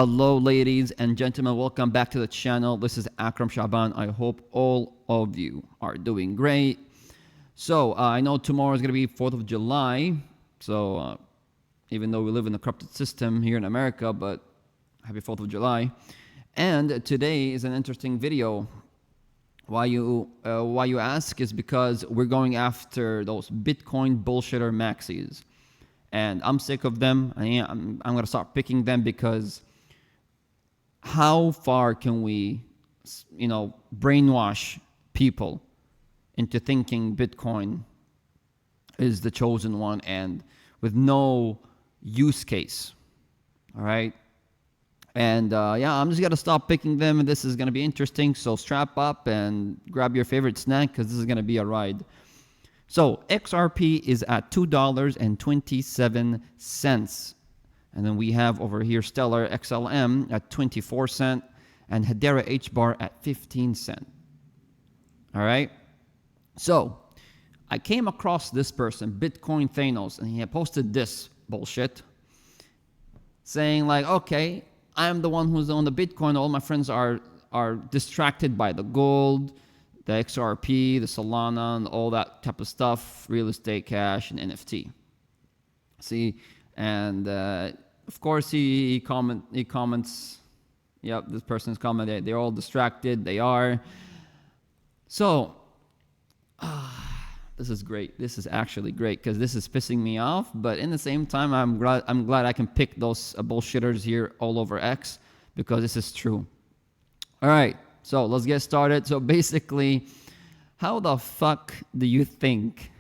Hello, ladies and gentlemen. Welcome back to the channel. This is Akram Shaban. I hope all of you are doing great. So I know tomorrow is going to be 4th of July. So even though we live in a corrupted system here in America, but happy 4th of July. And today is an interesting video. Why you ask is because we're going after those Bitcoin bullshitter Maxis. And I'm sick of them. I'm going to start picking them because how far can we, brainwash people into thinking Bitcoin is the chosen one and with no use case, all right? And I'm just going to stop picking them, and this is going to be interesting. So strap up and grab your favorite snack because this is going to be a ride. So XRP is at $2.27. And then we have over here Stellar XLM at 24 cents and Hedera HBAR at 15 cents. All right. So I came across this person, Bitcoin Thanos, and he had posted this bullshit saying like, okay, I'm the one who's on the Bitcoin. All my friends are distracted by the gold, the XRP, the Solana, and all that type of stuff, real estate, cash, and NFT. See, and of course he comments, yep, this person's comment, they're all distracted, they are. So, this is great. This is actually great because this is pissing me off, but in the same time, I'm glad I can pick those bullshitters here all over X because this is true. All right. So let's get started. So basically, how the fuck do you think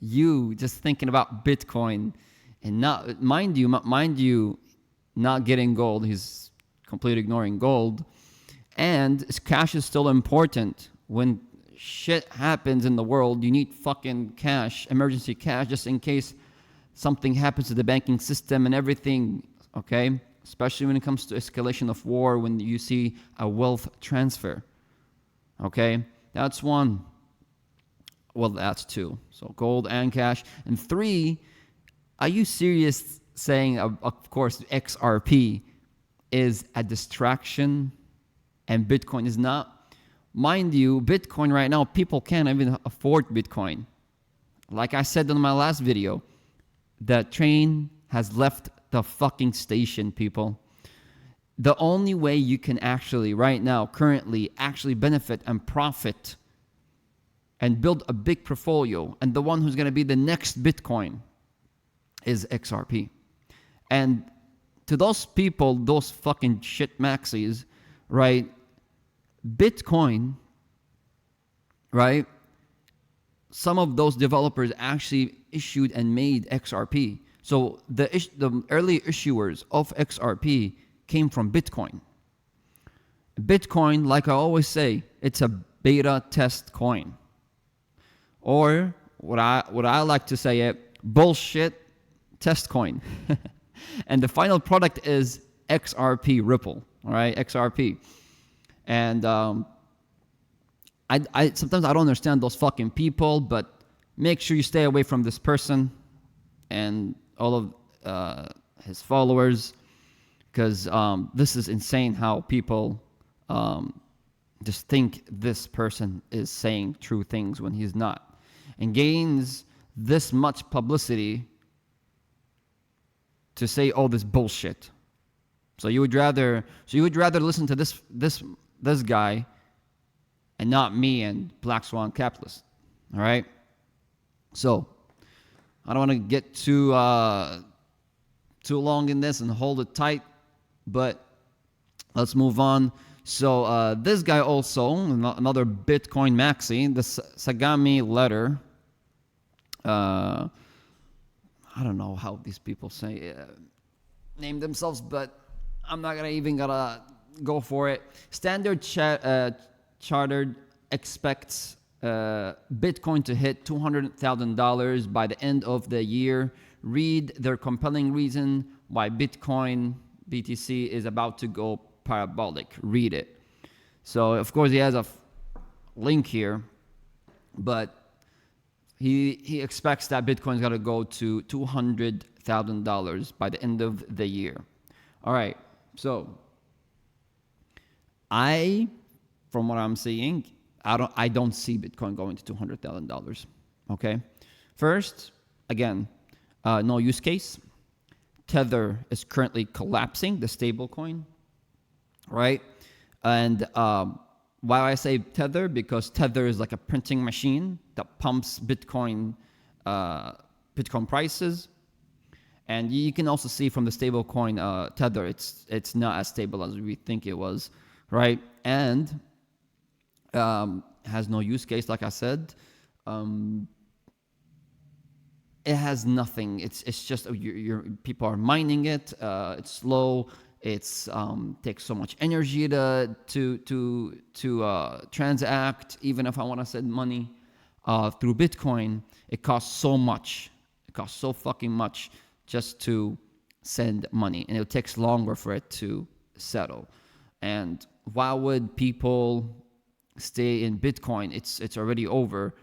you just thinking about Bitcoin and not, mind you, not getting gold, he's completely ignoring gold, and cash is still important. When shit happens in the world, you need fucking cash, emergency cash, just in case something happens to the banking system and everything, okay? Especially when it comes to escalation of war, when you see a wealth transfer. Okay? That's one. Well, that's two. So gold and cash. And three, are you serious saying, of course, XRP is a distraction and Bitcoin is not? Mind you, Bitcoin right now, people can't even afford Bitcoin. Like I said in my last video, the train has left the fucking station, people. The only way you can actually right now, currently, actually benefit and profit and build a big portfolio, and the one who's going to be the next Bitcoin is XRP. And to those people, those fucking shit maxis, right? Bitcoin, right? Some of those developers actually issued and made XRP. So the early issuers of XRP came from Bitcoin. Bitcoin, like I always say, it's a beta test coin. Or what I like to say it, bullshit test coin. And the final product is XRP Ripple, all right, XRP. And I sometimes I don't understand those fucking people, but make sure you stay away from this person and all of his followers, because this is insane how people just think this person is saying true things when he's not, and gains this much publicity to say all this bullshit. So you would rather listen to this guy and not me and Black Swan Capitalist. All right. So I don't want to get too long in this and hold it tight, but let's move on. So this guy also, another Bitcoin maxi, the Sagami letter. I don't know how these people say name themselves, but I'm not gonna go for it. Standard Chartered expects Bitcoin to hit $200,000 by the end of the year. Read their compelling reason why Bitcoin BTC is about to go parabolic. Read it. So of course he has a link here, but he expects that Bitcoin is going to go to $200,000 by the end of the year. All right. So from what I'm seeing, I don't see Bitcoin going to $200,000. Okay. First, again, no use case. Tether is currently collapsing, the stablecoin, right? And why I say Tether? Because Tether is like a printing machine that pumps Bitcoin prices. And you can also see from the stablecoin Tether, it's not as stable as we think it was, right? And has no use case, like I said. It has nothing. It's just people are mining it. It's slow. It's takes so much energy to transact. Even if I want to send money through Bitcoin, it costs so much. It costs so fucking much just to send money, and it takes longer for it to settle. And why would people stay in Bitcoin? It's already over.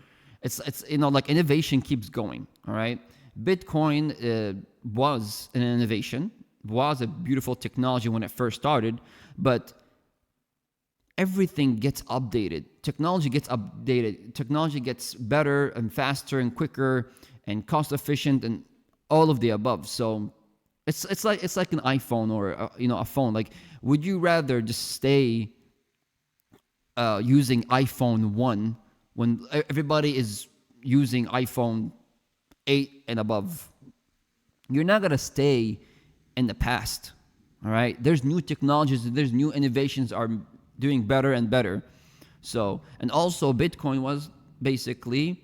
It's like innovation keeps going. All right, Bitcoin was an innovation, was a beautiful technology when it first started, but everything gets updated. Technology gets updated. Technology gets better and faster and quicker and cost efficient and all of the above. So it's like an iPhone or a phone. Like, would you rather just stay using iPhone 1 when everybody is using iPhone 8 and above? You're not going to stay in the past, all right? There's new technologies, there's new innovations are doing better and better. So, and also Bitcoin was basically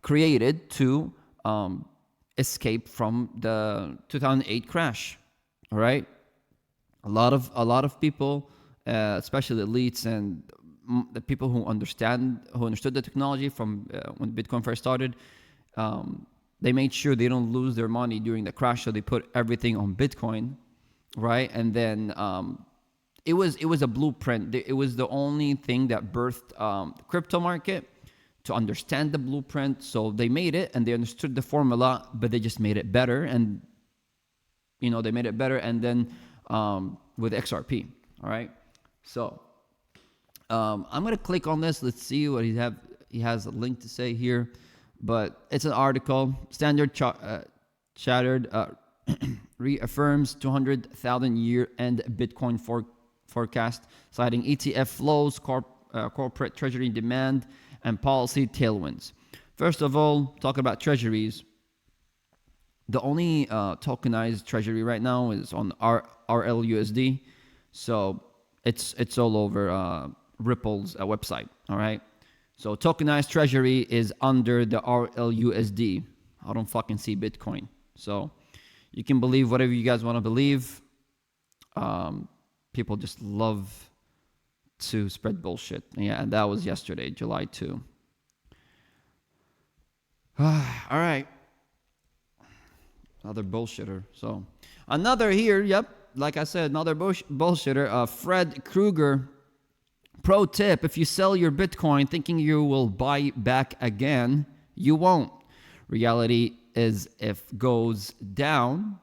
created to escape from the 2008 crash, all right? A lot of people, especially elites and the people who understood the technology from when Bitcoin first started, they made sure they don't lose their money during the crash, so they put everything on Bitcoin, right? And then it was a blueprint. It was the only thing that birthed the crypto market, to understand the blueprint. So they made it and they understood the formula, but they just made it better. And they made it better. And then with XRP, all right. So I'm gonna click on this. Let's see what he has a link to say here, but it's an article. Standard Chartered reaffirms 200,000 year-end Bitcoin forecast, citing ETF flows, corporate treasury demand, and policy tailwinds. First of all, talk about treasuries. The only tokenized treasury right now is on RLUSD, so it's all over Ripple's website. All right, so tokenized treasury is under the RLUSD. I don't fucking see Bitcoin, so you can believe whatever you guys want to believe. People just love to spread bullshit. Yeah, and that was yesterday, July 2. All right. Another bullshitter. So, another here, yep, like I said, another bullshitter. Fred Krueger. Pro tip, if you sell your Bitcoin thinking you will buy back again, you won't. Reality is if goes down,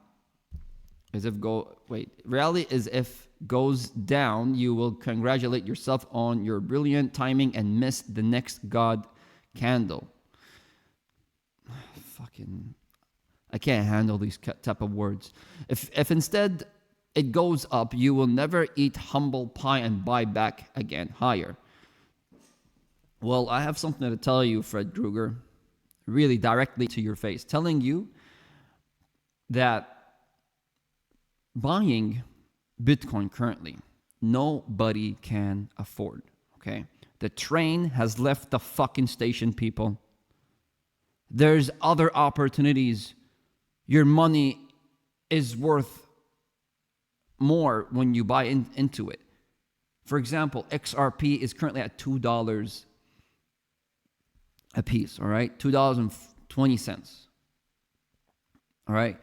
reality is if goes down, you will congratulate yourself on your brilliant timing and miss the next God candle. Fucking, I can't handle these type of words. If instead it goes up, you will never eat humble pie and buy back again higher. Well, I have something to tell you, Fred Krueger, really directly to your face, telling you that buying Bitcoin currently, nobody can afford, okay? The train has left the fucking station, people. There's other opportunities. Your money is worth more when you buy into it. For example, XRP is currently at $2 a piece, all right? $2.20. All right?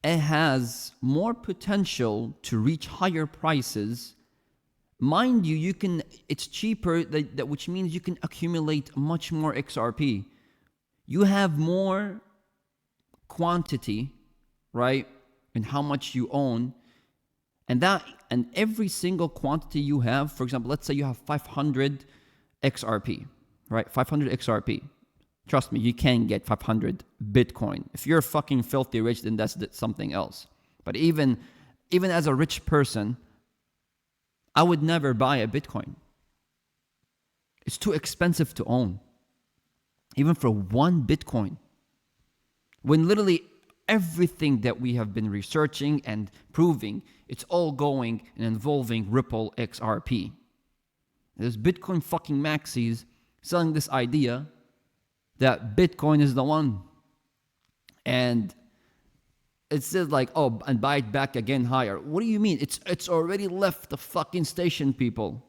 It has more potential to reach higher prices. Mind you, it's cheaper, which means you can accumulate much more XRP. You have more quantity, right? And how much you own, And every single quantity you have, for example, let's say you have 500 XRP, right? 500 XRP. Trust me, you can get 500 Bitcoin. If you're fucking filthy rich, then that's something else. But even as a rich person, I would never buy a Bitcoin. It's too expensive to own. Even for one Bitcoin. When literally everything that we have been researching and proving, it's all going and involving Ripple XRP. There's Bitcoin fucking Maxis selling this idea that Bitcoin is the one. And it says like, oh, and buy it back again higher. What do you mean? It's already left the fucking station, people.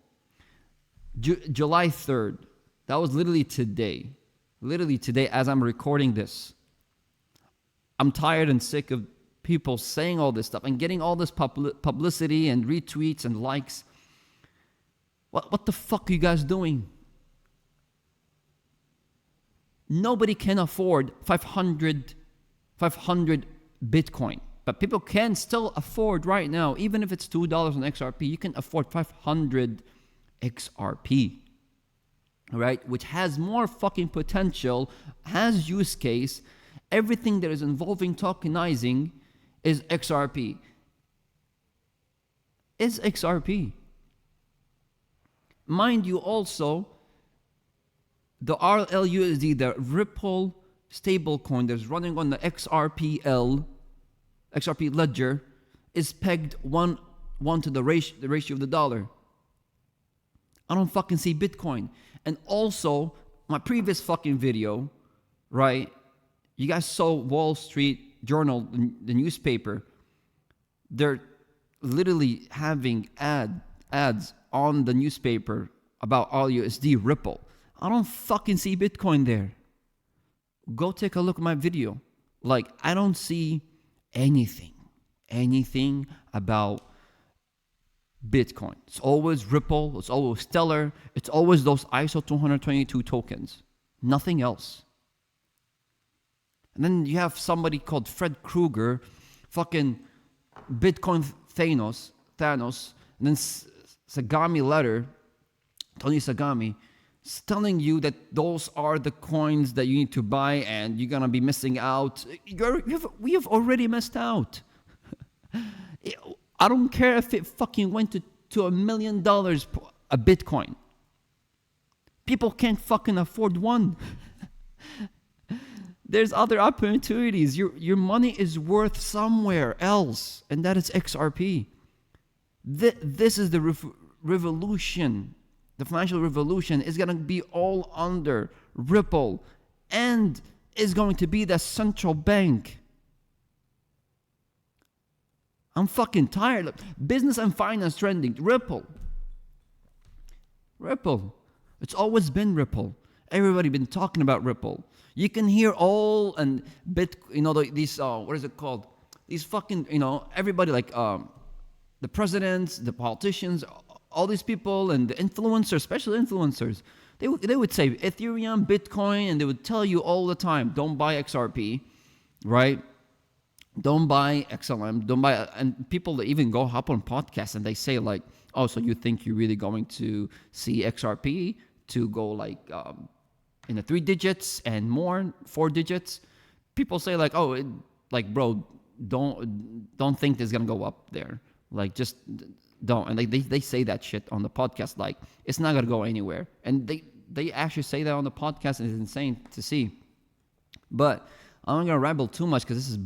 July 3rd. That was literally today. Literally today as I'm recording this. I'm tired and sick of people saying all this stuff and getting all this publicity and retweets and likes. What the fuck are you guys doing? Nobody can afford 500 Bitcoin. But people can still afford right now, even if it's $2 on XRP, you can afford 500 XRP. Right? Which has more fucking potential, has use case. Everything that is involving tokenizing is XRP. Is XRP. Mind you also, the RLUSD, the Ripple stablecoin that's running on the XRP ledger, is pegged one to the ratio of the dollar. I don't fucking see Bitcoin. And also, my previous fucking video, right? You guys saw Wall Street Journal, the newspaper. They're literally having ads on the newspaper about RLUSD Ripple. I don't fucking see Bitcoin there. Go take a look at my video. Like, I don't see anything about Bitcoin. It's always Ripple, it's always Stellar, it's always those ISO 222 tokens. Nothing else. And then you have somebody called Fred Krueger, fucking Bitcoin Thanos, and then Sagami letter, Tony Sagami, is telling you that those are the coins that you need to buy and you're gonna be missing out. We have already missed out. I don't care if it fucking went to $1 million a Bitcoin. People can't fucking afford one. There's other opportunities. Your money is worth somewhere else, and that is XRP. This is the revolution. The financial revolution is going to be all under Ripple and is going to be the central bank. I'm fucking tired. Business and finance trending. Ripple. It's always been Ripple. Everybody been talking about Ripple. You can hear all and these what is it called? These fucking everybody like the presidents, the politicians, all these people and the influencers, especially influencers. They would say Ethereum, Bitcoin, and they would tell you all the time, don't buy XRP, right? Don't buy XLM, don't buy, and people that even go hop on podcasts and they say like, oh, so you think you're really going to see XRP to go like in the 3 digits and more, 4 digits? People say like, oh, bro, don't think it's gonna go up there. Like, just don't. And they say that shit on the podcast, like it's not gonna go anywhere. And they actually say that on the podcast, and it's insane to see. But I'm not gonna ramble too much because this is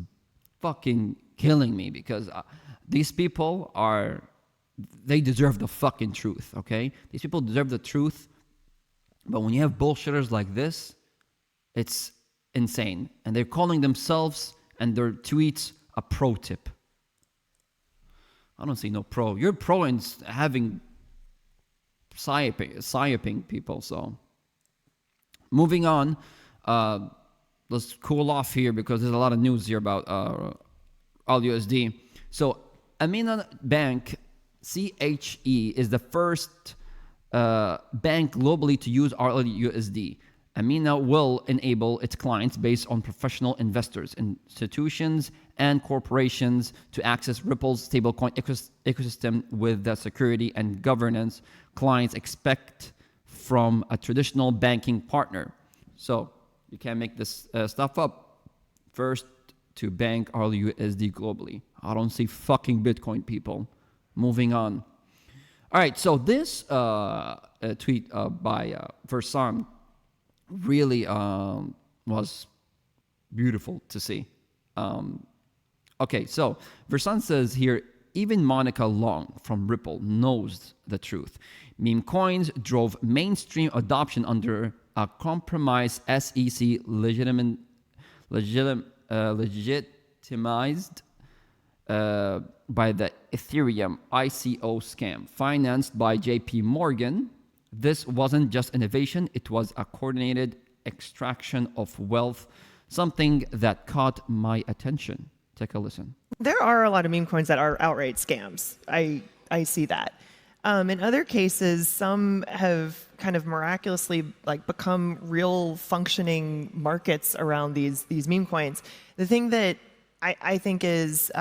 fucking killing me, because these people they deserve the fucking truth, okay? These people deserve the truth, but when you have bullshitters like this, it's insane. And they're calling themselves and their tweets a pro tip. I don't see no pro. You're pro in having psyoping people, so. Moving on, let's cool off here because there's a lot of news here about RLUSD. So Amina Bank, CHE, is the first bank globally to use RLUSD. Amina will enable its clients based on professional investors, institutions, and corporations to access Ripple's stablecoin ecosystem with the security and governance clients expect from a traditional banking partner. So you can make this stuff up. First to bank RUSD globally. I don't see fucking Bitcoin, people. Moving on. All right, so this tweet by Versan really was beautiful to see. Okay, so Versan says here, even Monica Long from Ripple knows the truth. Meme coins drove mainstream adoption under a compromised SEC legitimized by the Ethereum ICO scam financed by JP Morgan. This wasn't just innovation, it was a coordinated extraction of wealth, something that caught my attention. Take a listen. There are a lot of meme coins that are outright scams. I see that. In other cases, some have kind of miraculously become real functioning markets around these meme coins. The thing that I think is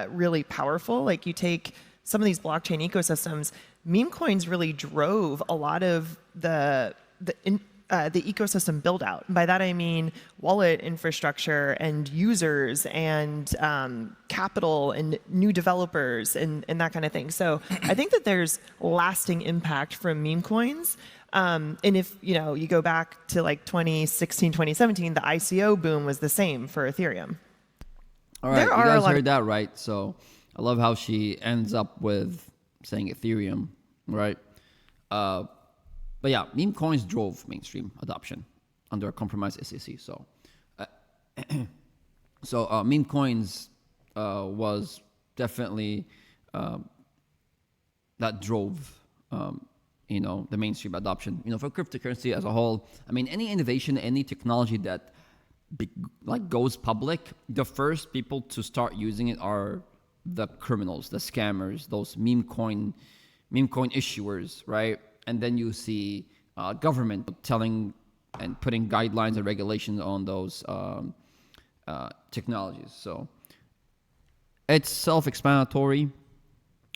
really powerful, like you take some of these blockchain ecosystems, meme coins really drove a lot of the ecosystem build out. By that I mean wallet infrastructure and users and capital and new developers and that kind of thing. So I think that there's lasting impact from meme coins. And if you go back to like 2016, 2017, the ICO boom was the same for Ethereum. All right, you guys heard that right. So I love how she ends up with saying Ethereum, right? But yeah, meme coins drove mainstream adoption under a compromised SEC. So, meme coins was definitely that drove the mainstream adoption. For cryptocurrency as a whole, I mean, any innovation, any technology that goes public, the first people to start using it are the criminals, the scammers, those meme coin issuers, right? And then you see government telling and putting guidelines and regulations on those technologies. So it's self-explanatory,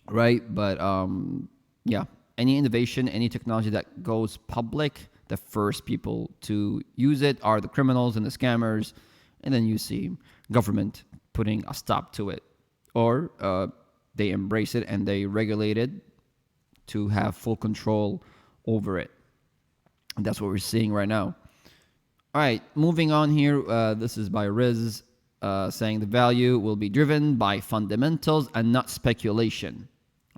right? But yeah, any innovation, any technology that goes public, the first people to use it are the criminals and the scammers. And then you see government putting a stop to it. Or they embrace it and they regulate it to have full control over it. And that's what we're seeing right now. All right, moving on here. This is by Riz saying the value will be driven by fundamentals and not speculation.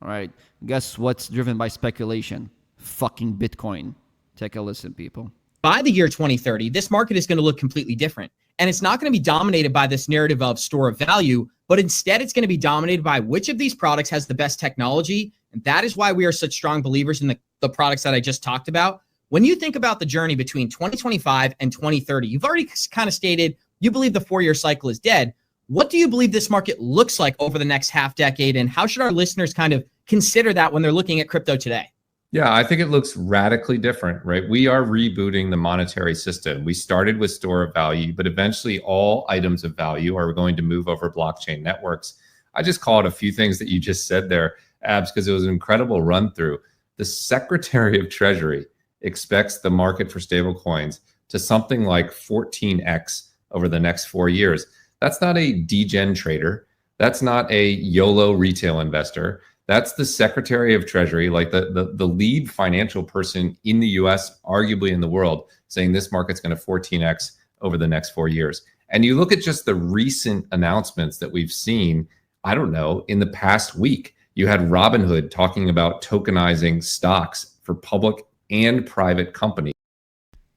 All right, guess what's driven by speculation? Fucking Bitcoin. Take a listen, people. By the year 2030, this market is going to look completely different. And it's not going to be dominated by this narrative of store of value, but instead it's going to be dominated by which of these products has the best technology. And that is why we are such strong believers in the products that I just talked about. When you think about the journey between 2025 and 2030, you've already kind of stated you believe the 4-year cycle is dead. What do you believe this market looks like over the next half decade? And how should our listeners kind of consider that when they're looking at crypto today? Yeah, I think it looks radically different, right? We are rebooting the monetary system. We started with store of value, but eventually all items of value are going to move over blockchain networks. I just called a few things that you just said there, Abs, because it was an incredible run through. The Secretary of Treasury expects the market for stablecoins to something like 14x over the next 4 years. That's not a degen trader. That's not a YOLO retail investor. That's the Secretary of Treasury, like the lead financial person in the US, arguably in the world, saying this market's going to 14x over the next 4 years. And you look at just the recent announcements that we've seen, I don't know, in the past week, you had Robinhood talking about tokenizing stocks for public and private companies.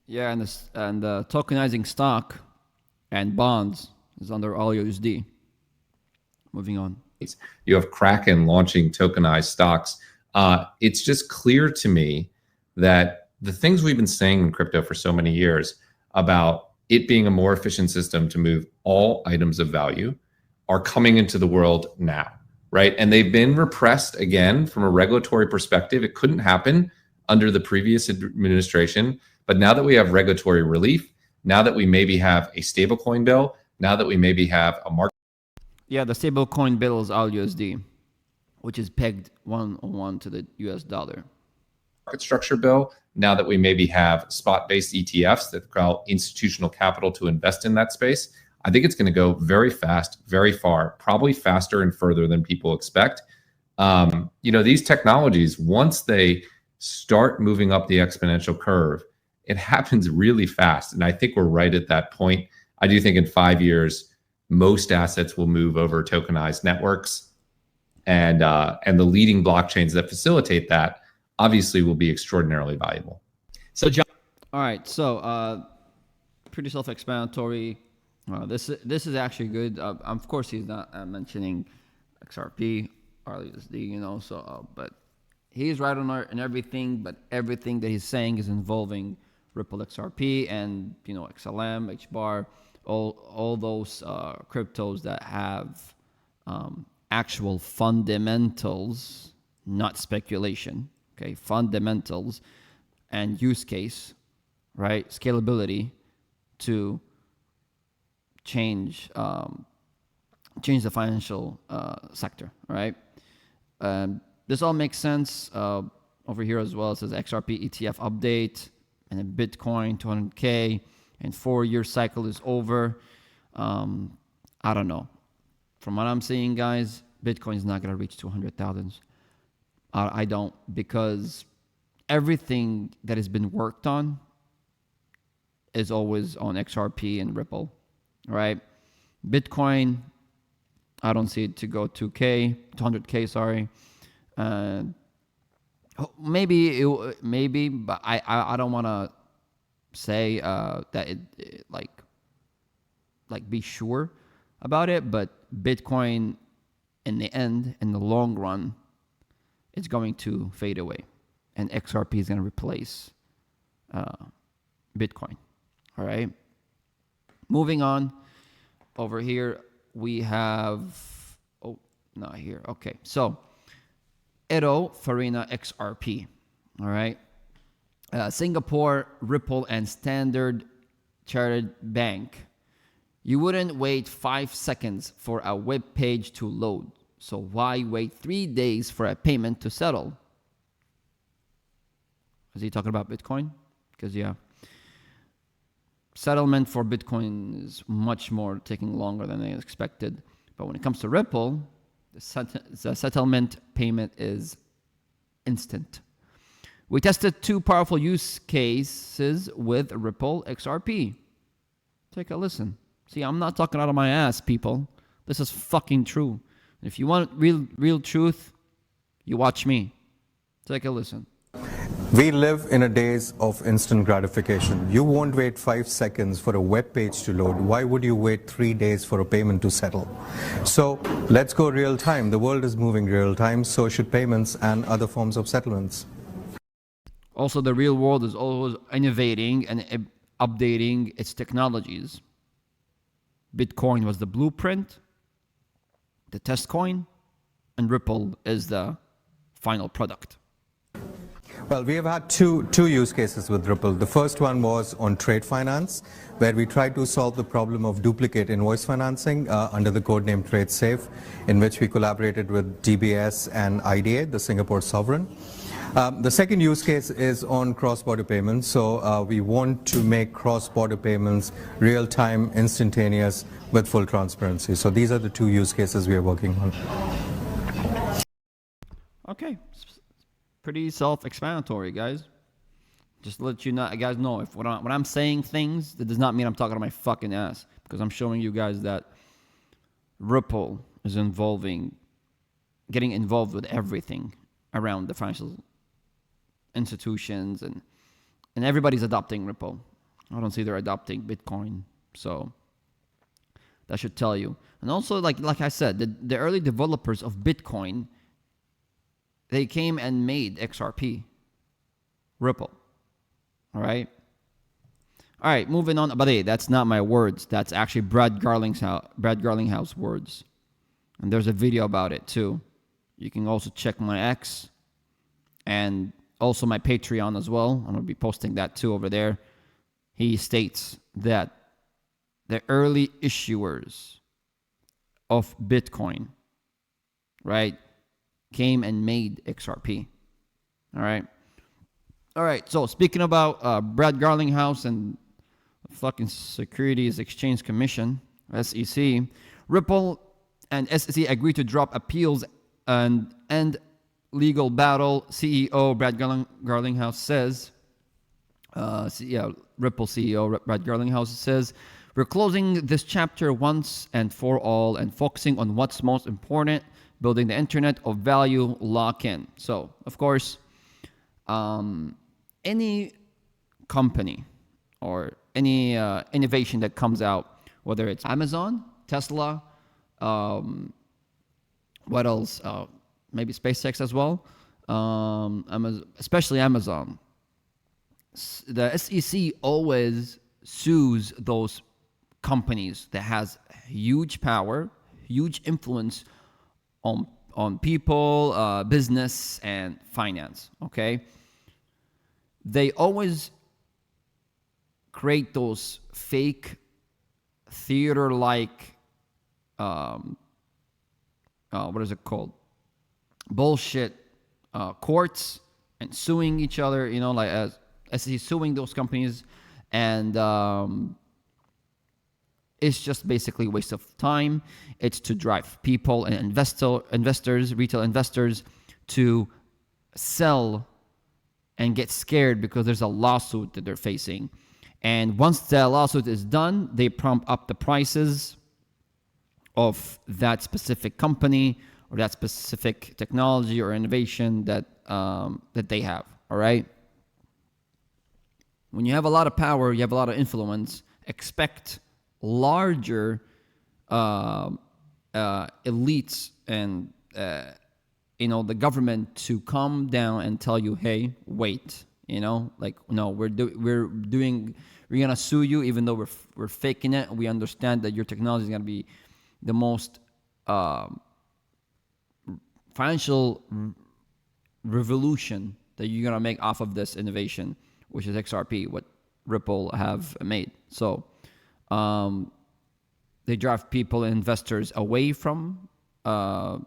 Yeah, and tokenizing stock and bonds is under RUSD. Moving on. You have Kraken launching tokenized stocks. It's just clear to me that the things we've been saying in crypto for so many years about it being a more efficient system to move all items of value are coming into the world now, right? And they've been repressed again from a regulatory perspective. It couldn't happen under the previous administration, But now that we have regulatory relief, now that we maybe have a stablecoin bill, now that we maybe have a market. Yeah, the stablecoin bill is all USD, which is pegged 1-on-1 to the US dollar. Market structure bill, now that we maybe have spot-based ETFs that allow institutional capital to invest in that space, I think it's going to go very fast, very far, probably faster and further than people expect. These technologies, once they start moving up the exponential curve, it happens really fast. And I think we're right at that point. I do think in 5 years, most assets will move over tokenized networks, and the leading blockchains that facilitate that obviously will be extraordinarily valuable. So, John. All right, so pretty self-explanatory. This is actually good. Of course, he's not mentioning XRP or USD, but he's right on everything. But everything that he's saying is involving Ripple XRP and XLM, HBAR, all those cryptos that have actual fundamentals, not speculation. Okay, fundamentals and use case, right? Scalability to change the financial sector, right? This all makes sense. Over here as well, it says XRP ETF update, and then Bitcoin 200K, and 4-year cycle is over. I don't know. From what I'm seeing, guys, Bitcoin is not going to reach 200,000. I don't, because everything that has been worked on is always on XRP and Ripple, right? Bitcoin, I don't see it to go 200K, sorry. Maybe, but I don't want to say that it like be sure about it, but Bitcoin in the end, in the long run, it's going to fade away, and XRP is going to replace Bitcoin. All right. Moving on. Over here we have. Oh, not here. Okay. So, Edo Farina XRP. All right. Singapore, Ripple, and Standard Chartered Bank. You wouldn't wait 5 seconds for a web page to load. So why wait 3 days for a payment to settle? Is he talking about Bitcoin? Because, yeah. Settlement for Bitcoin is much more taking longer than they expected. But when it comes to Ripple, the settlement payment is instant. We tested 2 powerful use cases with Ripple XRP. Take a listen. See, I'm not talking out of my ass, people. This is fucking true. If you want real truth, you watch me. Take a listen. We live in a days of instant gratification. You won't wait 5 seconds for a web page to load. Why would you wait 3 days for a payment to settle? So let's go real time. The world is moving real time, so should payments and other forms of settlements. Also, the real world is always innovating and updating its technologies. Bitcoin was the blueprint, the test coin, and Ripple is the final product. Well, we have had two use cases with Ripple. The first one was on trade finance, where we tried to solve the problem of duplicate invoice financing under the codename TradeSafe, in which we collaborated with DBS and IDA, the Singapore sovereign. The second use case is on cross-border payments. So we want to make cross-border payments real-time, instantaneous, with full transparency. So these are the 2 use cases we are working on. Okay. Pretty self-explanatory, guys. Just to let you guys know, if when I'm saying things, that does not mean I'm talking to my fucking ass, because I'm showing you guys that Ripple is getting involved with everything around the financial institutions, and everybody's adopting Ripple. I don't see they're adopting Bitcoin, so that should tell you. And also, like I said, the early developers of Bitcoin, they came and made XRP, Ripple. All right, moving on. But hey, that's not my words. That's actually Brad Garlinghouse words. And there's a video about it too. You can also check my X. And also my Patreon as well. I'm going to be posting that too over there. He states that the early issuers of Bitcoin, right, came and made XRP. All right. All right. So speaking about Brad Garlinghouse and fucking Securities Exchange Commission, SEC, Ripple and SEC agreed to drop appeals and end legal battle. CEO Brad Garlinghouse says, Ripple CEO Brad Garlinghouse says, we're closing this chapter once and for all and focusing on what's most important, building the internet of value lock-in. So, of course, any company or any innovation that comes out, whether it's Amazon, Tesla, what else? Maybe SpaceX as well, especially Amazon. The SEC always sues those companies that has huge power, huge influence on people, business, and finance. Okay, they always create those fake theater-like what is it called? Bullshit courts and suing each other. You know, like as he's suing those companies, and it's just basically a waste of time. It's to drive people and investors, retail investors, to sell and get scared because there's a lawsuit that they're facing. And once the lawsuit is done, they prompt up the prices of that specific company or that specific technology or innovation that they have. All right. When you have a lot of power, you have a lot of influence. Expect larger elites and the government to come down and tell you, hey, wait. Like, no, we're gonna sue you, even though we're faking it. We understand that your technology is gonna be the most financial revolution that you're gonna make off of this innovation, which is XRP, what Ripple have made. So they drive people and investors away from the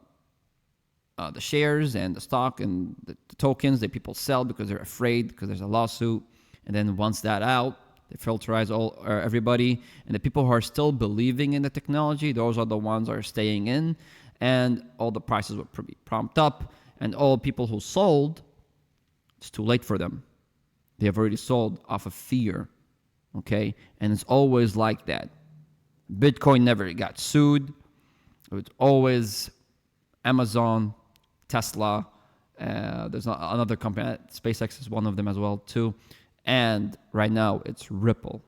shares and the stock and the tokens that people sell because they're afraid because there's a lawsuit. And then once that out, they filterize everybody. And the people who are still believing in the technology, those are the ones that are staying in. And all the prices will be prompted up. And all people who sold, it's too late for them. They have already sold off of fear. Okay? And it's always like that. Bitcoin never got sued. It was always Amazon, Tesla. There's another company. SpaceX is one of them as well, too. And right now, it's Ripple.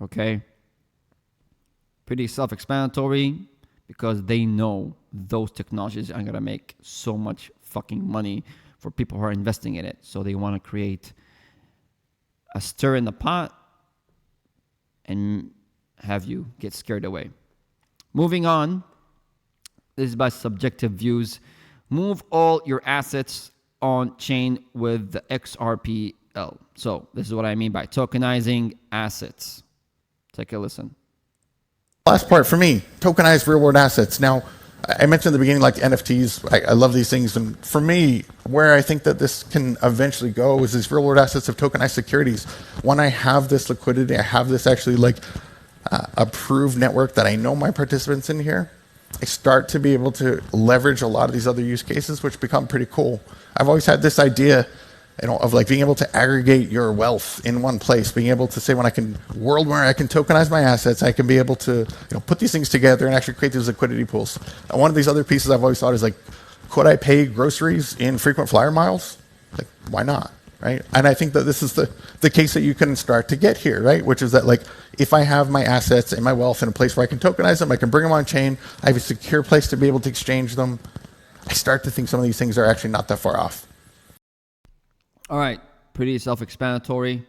Okay? Pretty self-explanatory because they know those technologies are going to make so much fucking money for people who are investing in it. So they want to create a stir in the pot and have you get scared away. Moving on. This is by subjective views. Move all your assets on chain with the XRPL. So this is what I mean by tokenizing assets. Take a listen. Last part for me, tokenized real world assets. Now, I mentioned at the beginning, like NFTs, I love these things. And for me, where I think that this can eventually go is these real world assets of tokenized securities. When I have this liquidity, I have this actually like approved network that I know my participants in here, I start to be able to leverage a lot of these other use cases, which become pretty cool. I've always had this idea, of like being able to aggregate your wealth in one place, being able to say when I can world where I can tokenize my assets, I can be able to put these things together and actually create these liquidity pools. And one of these other pieces I've always thought is like, could I pay groceries in frequent flyer miles? Like, why not? Right? And I think that this is the case that you can start to get here, right? Which is that like, if I have my assets and my wealth in a place where I can tokenize them, I can bring them on chain, I have a secure place to be able to exchange them, I start to think some of these things are actually not that far off. All right, pretty self-explanatory.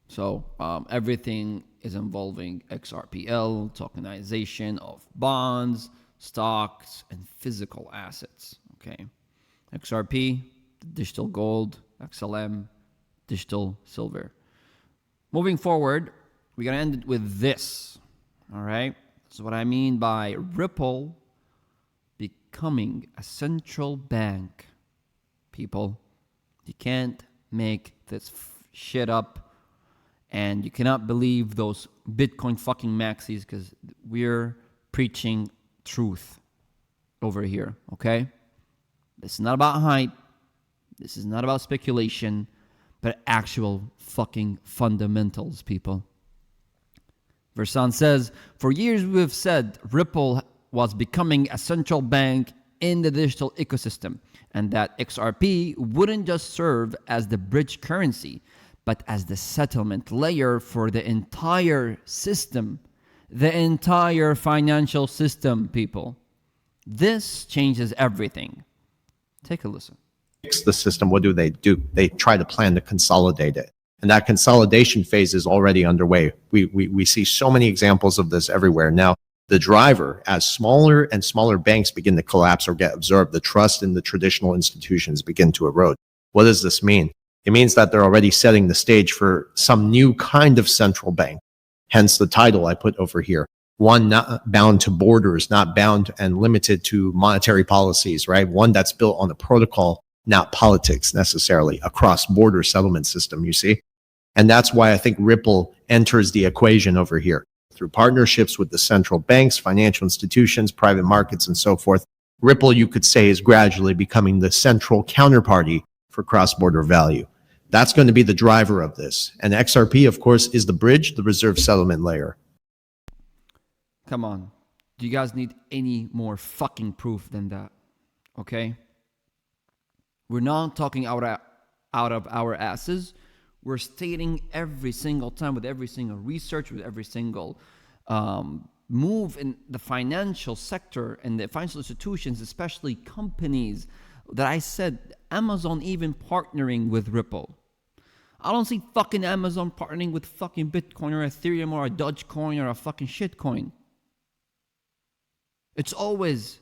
So everything is involving XRPL, tokenization of bonds, stocks, and physical assets. Okay, XRP, digital gold, XLM, digital silver. Moving forward, we're going to end it with this. All right. So what I mean by Ripple becoming a central bank, people, you can't make this shit up, and you cannot believe those Bitcoin fucking maxis, because we're preaching truth over here, okay? This is not about hype. This is not about speculation, but actual fucking fundamentals, people. Versan says, for years we have said Ripple was becoming a central bank in the digital ecosystem, and that XRP wouldn't just serve as the bridge currency, but as the settlement layer for the entire system, the entire financial system, people. This changes everything. Take a listen. Fix the system. What do? They try to plan to consolidate it. And that consolidation phase is already underway. We see so many examples of this everywhere. Now, the driver, as smaller and smaller banks begin to collapse or get absorbed, the trust in the traditional institutions begin to erode. What does this mean? It means that they're already setting the stage for some new kind of central bank. Hence the title I put over here. One not bound to borders, not bound and limited to monetary policies, right? One that's built on a protocol, not politics necessarily, a cross-border settlement system, you see? And that's why I think Ripple enters the equation over here. Through partnerships with the central banks, financial institutions, private markets, and so forth, Ripple, you could say, is gradually becoming the central counterparty for cross-border value. That's going to be the driver of this. And XRP, of course, is the bridge, the reserve settlement layer. Come on. Do you guys need any more fucking proof than that? Okay? We're not talking out of our asses. We're stating every single time, with every single research, with every single move in the financial sector and the financial institutions, especially companies, that I said Amazon even partnering with Ripple. I don't see fucking Amazon partnering with fucking Bitcoin or Ethereum or a Dogecoin or a fucking shitcoin. It's always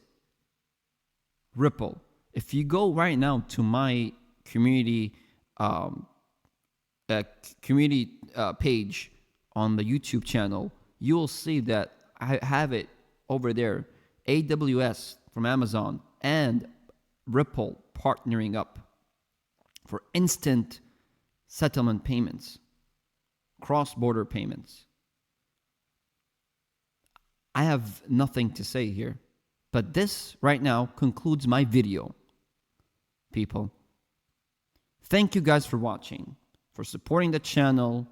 Ripple. If you go right now to my community page on the YouTube channel, you will see that I have it over there. AWS from Amazon and Ripple partnering up for instant settlement payments, cross-border payments. I have nothing to say here, but this right now concludes my video, people. Thank you guys for watching, for supporting the channel.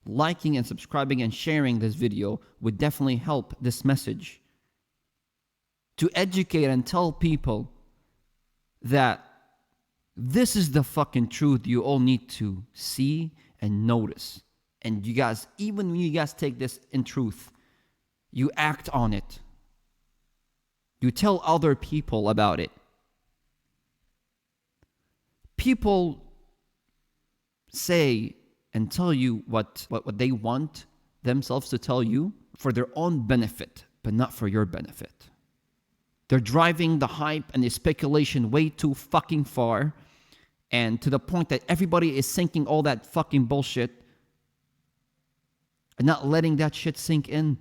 Liking and subscribing and sharing this video would definitely help this message to educate and tell people that this is the fucking truth you all need to see and notice. And you guys, even when you guys take this in truth, you act on it. You tell other people about it. People say and tell you what they want themselves to tell you for their own benefit, but not for your benefit. They're driving the hype and the speculation way too fucking far, and to the point that everybody is sinking all that fucking bullshit and not letting that shit sink in.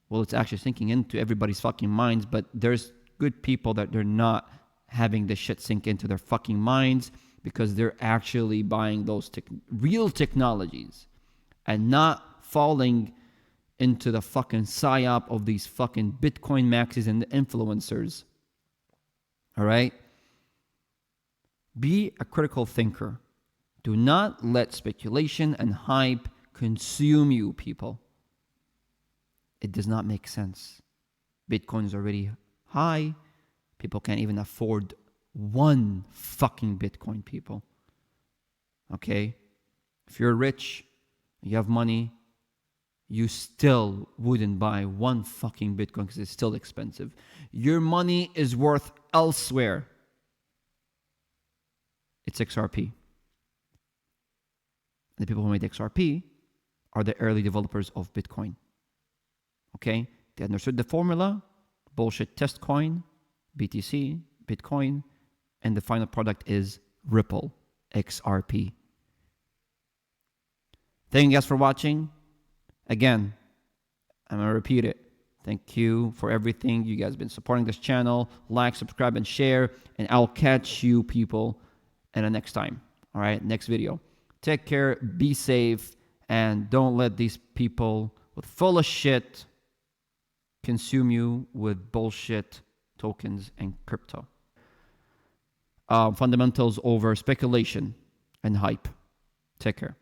Well, it's actually sinking into everybody's fucking minds, but there's good people that they're not having this shit sink into their fucking minds, because they're actually buying those real technologies and not falling into the fucking psyop of these fucking Bitcoin maxis and the influencers. All right? Be a critical thinker. Do not let speculation and hype consume you, people. It does not make sense. Bitcoin is already high. People can't even afford one fucking Bitcoin, people. Okay? If you're rich, you have money, you still wouldn't buy one fucking Bitcoin because it's still expensive. Your money is worth elsewhere. It's XRP. The people who made XRP are the early developers of Bitcoin. Okay? They understood the formula, bullshit test coin, BTC, Bitcoin, and the final product is Ripple. XRP. Thank you guys for watching. Again, I'm going to repeat it. Thank you for everything. You guys have been supporting this channel. Like, subscribe, and share. And I'll catch you people in the next time. All right, next video. Take care, be safe, and don't let these people with full of shit consume you with bullshit tokens and crypto. Fundamentals over speculation and hype. Take care.